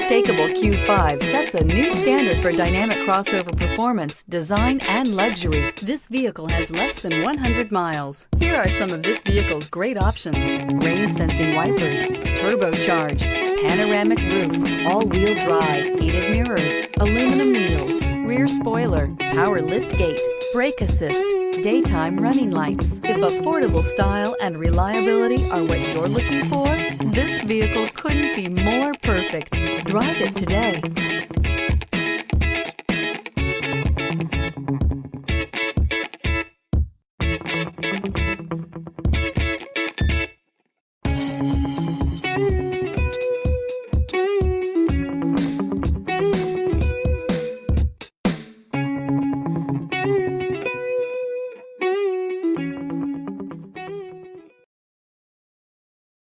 unmistakable Q5 sets a new standard for dynamic crossover performance, design, and luxury. This vehicle has less than 100 miles. Here are some of this vehicle's great options: rain-sensing wipers, turbocharged, panoramic roof, all-wheel drive, heated mirrors, aluminum wheels, rear spoiler, power liftgate, brake assist, daytime running lights. If affordable style and reliability are what you're looking for, this vehicle couldn't be more perfect. Drive it today.